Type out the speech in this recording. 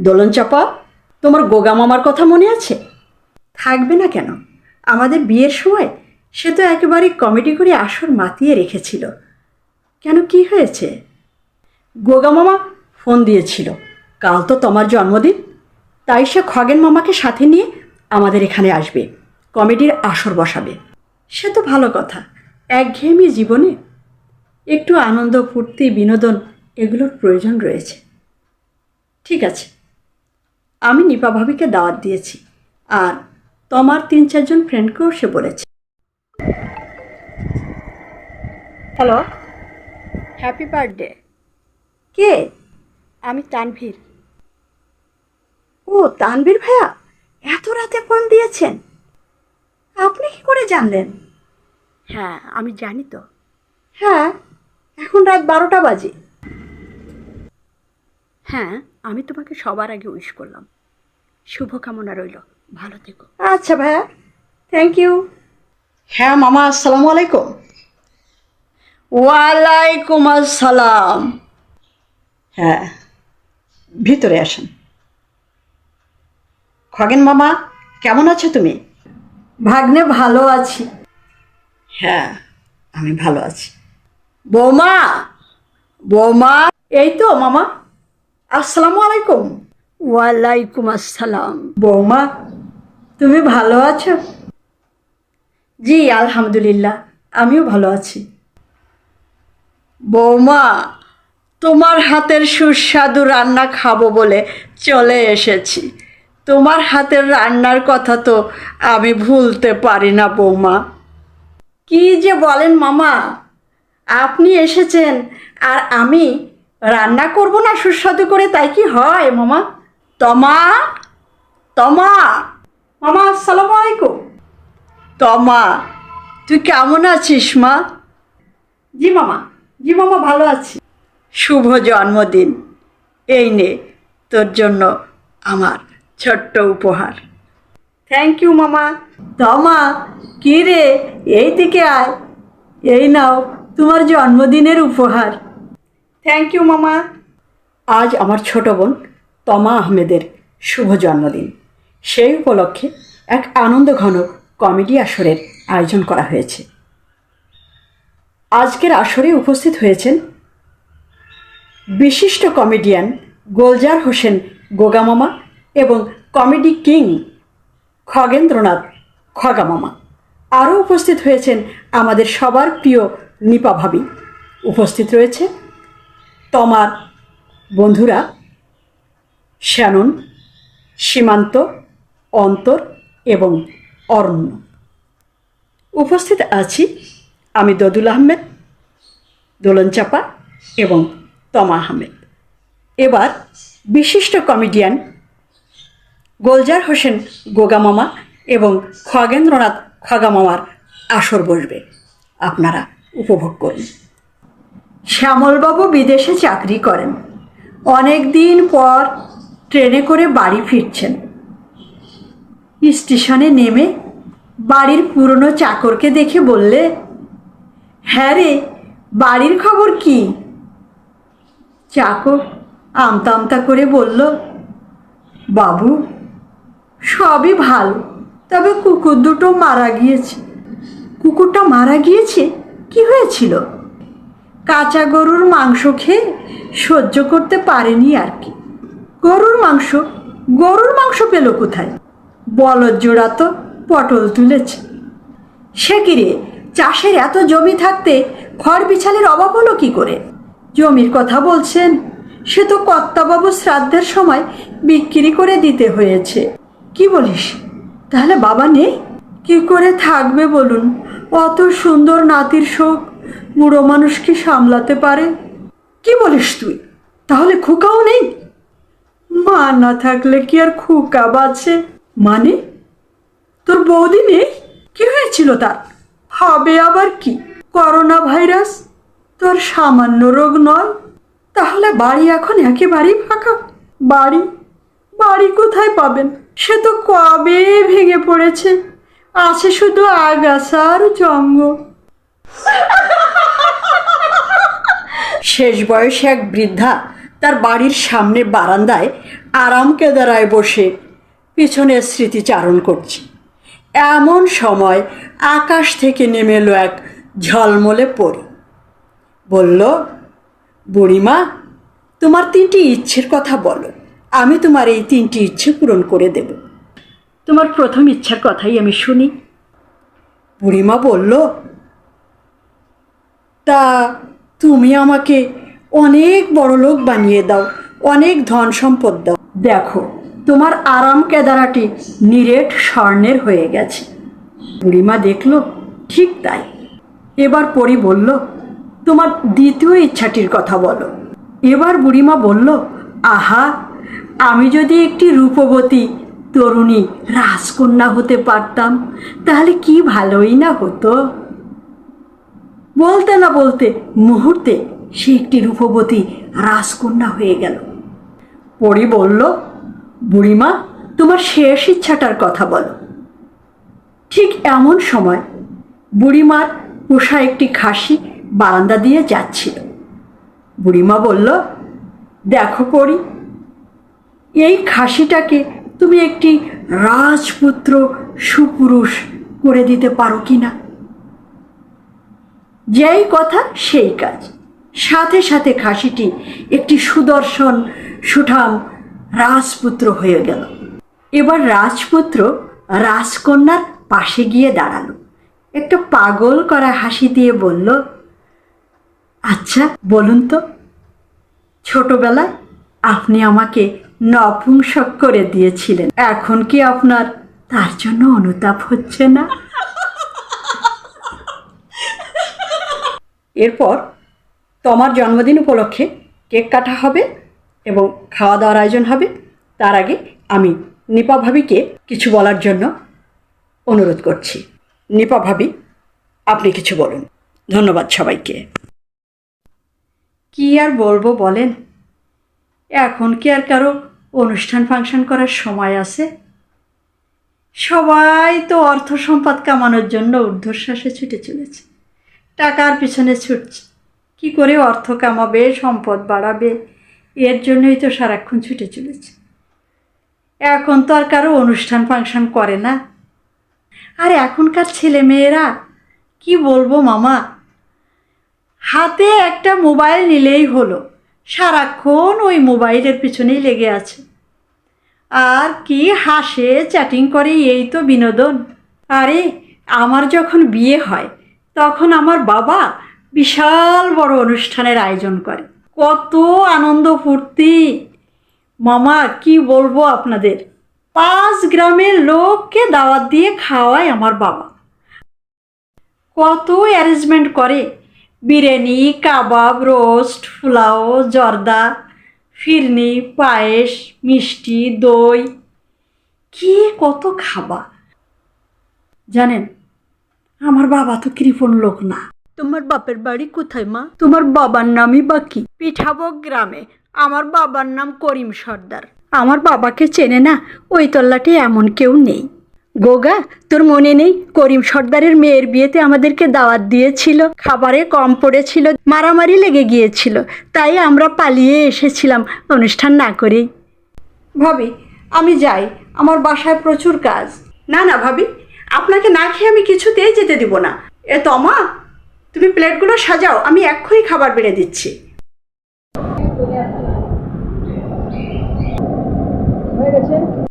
দোলন চাপা, তোমার গোগা মামার কথা মনে আছে? থাকবে না কেন? আমাদের বিয়ের সময় সে তো একেবারে কমেডি করে আসর মাতিয়ে রেখেছিল। কেন, কি হয়েছে? গোগা মামা ফোন দিয়েছিল, কাল তো তোমার জন্মদিন, তাই সে খগেন মামাকে সাথে নিয়ে আমাদের এখানে আসবে, কমেডির আসর বসাবে। সে তো ভালো কথা। একঘেয়েমি জীবনে একটু আনন্দ, ফুর্তি, বিনোদন এগুলোর প্রয়োজন রয়েছে। ঠিক আছে, আমি নিপা ভাবিকে দাওয়াত দিয়েছি, আর তোমার 3-4 জন ফ্রেন্ডকেও সে বলেছে। Hello, happy birthday. কে? আমি তানভীর। ও তানভীর ভাইয়া, এত রাতে ফোন দিয়েছেন? আপনি কি করে জানলেন? হ্যাঁ, আমি জানি তো। হ্যাঁ, এখন রাত 12টা বাজে। হ্যাঁ, আমি তোমাকে সবার আগে উইশ করলাম। শুভকামনা রইল, ভালো থেকো। আচ্ছা ভাইয়া, থ্যাংক ইউ। হ্যাঁ মামা, আসসালামু আলাইকুম। ওয়ালাইকুম আসসালাম। হ্যাঁ, ভিতরে আসেন। খগেন মামা, কেমন আছো তুমি? ভাগ্নে, ভালো আছি। হ্যাঁ, আমি ভালো আছি। বৌমা, বৌমা। এই তো মামা। আসসালামু আলাইকুম। ওয়ালাইকুম আসসালাম। বৌমা, তুমি ভালো আছো? জি আলহামদুলিল্লাহ, আমিও ভালো আছি। বৌমা, তোমার হাতের সুস্বাদু রান্না খাবো বলে চলে এসেছি। তোমার হাতের রান্নার কথা তো আমি ভুলতে পারি না বৌমা। কি যে বলেন মামা, আপনি এসেছেন আর আমি রান্না করব না সুস্বাদু করে, তাই কি হয় মামা? তমা, তমা, মামা আসসালামু আলাইকুম। তমা, তুই কেমন আছিস মা? জি মামা, জি মামা, ভালো আছি। শুভ জন্মদিন, এই নে তোর জন্য আমার ছোট্ট উপহার। থ্যাংক ইউ মামা। তমা, কি রে, এই দিকে আয়। এই নাও তোমার জন্মদিনের উপহার। থ্যাংক ইউ মামা। আজ আমার ছোট বোন তমা আহমেদের শুভ জন্মদিন। সেই উপলক্ষে এক আনন্দঘন কমেডি আসরের আয়োজন করা হয়েছে। আজকের আসরে উপস্থিত হয়েছেন বিশিষ্ট কমেডিয়ান গোলজার হোসেন গোগা মামা এবং কমেডি কিং খগেন্দ্রনাথ খগা মামা। আরও উপস্থিত হয়েছেন আমাদের সবার প্রিয় নিপা ভাবি। উপস্থিত রয়েছে তমার বন্ধুরা শ্যানন, সীমান্ত, অন্তর এবং অরণ্য। উপস্থিত আছি আমি দদুল আহমেদ, দোলন চাপা এবং তমা আহমেদ। এবার বিশিষ্ট কমেডিয়ান গোলজার হোসেন গোগা মামা এবং খগেন্দ্রনাথ খগা মামার আসর বসবে, আপনারা উপভোগ করুন। শ্যামলবাবু বিদেশে চাকরি করেন। অনেক দিন পর ট্রেনে করে বাড়ি ফিরছেন। স্টেশনে নেমে বাড়ির পুরনো চাকরকে দেখে বললে, হ্যাঁ রে, বাড়ির খবর কি? চাকর আমতা আমতা করে বলল, বাবু, সবই ভালো, তবে কুকুর দুটো মারা গিয়েছে। কুকুরটা মারা গিয়েছে? কি হয়েছিল? কাঁচা গরুর মাংস খেয়ে সহ্য করতে পারেনি আর কি। গরুর মাংস? গরুর মাংস পেল কোথায়? বলদ জোড়া তো পটল তুলেছে। সে কিরে, চাষের এত জমি থাকতে খড় বিছালের অভাব হলো কি করে? জমির কথা বলছেন? সে তো কর্তাবাবু শ্রাদ্ধের সময় বিক্রি করে দিতে হয়েছে। কি বলিস? তাহলে বাবা নেই? কি করে থাকবে বলুন? অত সুন্দর নাতির শোক বুড়ো মানুষ কি সামলাতে পারে? কি বলিস তুই? তাহলে খোকাও নেই? মা না থাকলে কি আর খোকা বাঁচে? মানে তোর বৌদি নেই? কি হয়েছিল তার? হবে আবার কি? করোনা ভাইরাস তোর সামান্য রোগ নয়। তাহলে বাড়ি এখন একেবারেই ফাঁকা। বাড়ি বাড়ি কোথায় পাবেন? সে তো কবে ভেঙে পড়েছে, আছে শুধু আগাছা আর জঙ্গল। শেষ বয়সে এক বৃদ্ধা তার বাড়ির সামনের বারান্দায় আরাম কেদারায় বসে পিছনের স্মৃতিচারণ করছি। এমন সময় আকাশ থেকে নেমে এলো এক ঝলমলে পরী। বলল, বুড়িমা, তোমার 3টি ইচ্ছের কথা বলো, আমি তোমার এই 3টি ইচ্ছে পূরণ করে দেব। তোমার প্রথম ইচ্ছার কথাই আমি শুনি। বুড়িমা বলল, তা তুমি আমাকে অনেক বড় লোক বানিয়ে দাও, অনেক ধন সম্পদ দাও। দেখো, তোমার আরাম কেদারাটি নিরেট স্বর্ণের হয়ে গেছে। বুড়িমা দেখল ঠিক তাই। এবার পরী বলল, তোমার দ্বিতীয় ইচ্ছাটির কথা বলো। এবার বুড়িমা বলল, আহা, আমি যদি একটি রূপবতী তরুণী রাজকন্যা হতে পারতাম তাহলে কি ভালোই না হতো। বলতে না বলতে মুহূর্তে সে একটি রূপবতী রাজকন্যা হয়ে গেল। পরী বলল, বুড়িমা, তোমার শেষ ইচ্ছাটার কথা বলো। ঠিক এমন সময় বুড়িমার পোষা একটি খাসি বারান্দা দিয়ে যাচ্ছিল। বুড়িমা বলল, দেখো পরী, এই খাসিটাকে তুমি একটি রাজপুত্র সুপুরুষ করে দিতে পারো কি না? যেই কথা সেই কাজ। সাথে সাথে খাসিটি একটি সুদর্শন সুঠাম রাজপুত্র হয়ে গেল। এবার রাজপুত্র রাজকন্যার পাশে গিয়ে দাঁড়ালো, একটা পাগল করা হাসি দিয়ে বলল, আচ্ছা বলুন তো, ছোটবেলায় আপনি আমাকে নপুংসক করে দিয়েছিলেন, এখন কি আপনার তার জন্য অনুতাপ হচ্ছে না? এরপর তোমার জন্মদিন উপলক্ষে কেক কাটা হবে এবং খাওয়া দাওয়ার আয়োজন হবে। তার আগে আমি নিপা ভাবিকে কিছু বলার জন্য অনুরোধ করছি। নিপা ভাবি, আপনি কিছু বলুন। ধন্যবাদ সবাইকে। কি আর বলবো বলেন, এখন কি আর কারো অনুষ্ঠান ফাংশন করার সময় আছে? সবাই তো অর্থ সম্পদ কামানোর জন্য ঊর্ধ্বশ্বাসে ছুটে চলেছে, টাকার পিছনে ছুটছে। কি করে অর্থ কামাবে, সম্পদ বাড়াবে, এর জন্যই তো সারাক্ষণ ছুটে চলেছে। এখন তো আর কারো অনুষ্ঠান ফাংশন করে না। আর এখনকার ছেলে মেয়েরা কি বলবো মামা, হাতে একটা মোবাইল নিলেই হলো, সারাক্ষণ ওই মোবাইলের পিছনেই লেগে আছে। আর কি হাসে, চ্যাটিং করে, এই তো বিনোদন। আরে আমার যখন বিয়ে হয় তখন আমার বাবা বিশাল বড় অনুষ্ঠানের আয়োজন করে, কত আনন্দ ফুর্তি। মামা কি বলবো আপনাদের, 5 গ্রামের লোককে দাওয়াত দিয়ে খাওয়ায় আমার বাবা। কত অ্যারেঞ্জমেন্ট করে, বিরিয়ানি, কাবাব, রোস্ট, পোলাও, জর্দা, ফিরনি, পায়েস, মিষ্টি, দই, কি কত খাবা। জানেন, আমার বাবা তো কৃপণ লোক না। তোমার বাপের বাড়ি কোথায় মা? তোমার বাবার নামই বাকি পিঠাবক গ্রামে। আমার বাবার নাম করিম সর্দার। আমার বাবাকে চেনে না ওই তল্লাটে এমন কেউ নেই। গোগা, তোর মনে নেই করিম সর্দারের মেয়ের বিয়েতে আমাদেরকে দাওয়াত দিয়েছিল, খাবারে কম পড়েছিল, মারামারি লেগে গিয়েছিল, তাই আমরা পালিয়ে এসেছিলাম অনুষ্ঠান না করেই। ভাবি, আমি যাই, আমার বাসায় প্রচুর কাজ। না না ভাবি, আপনাকে না খেয়ে আমি কিছুতেই যেতে দিব না। এ তমা, তুমি প্লেটগুলো সাজাও, আমি এক্ষুনি খাবার বেড়ে দিচ্ছি। হয়ে গেছে।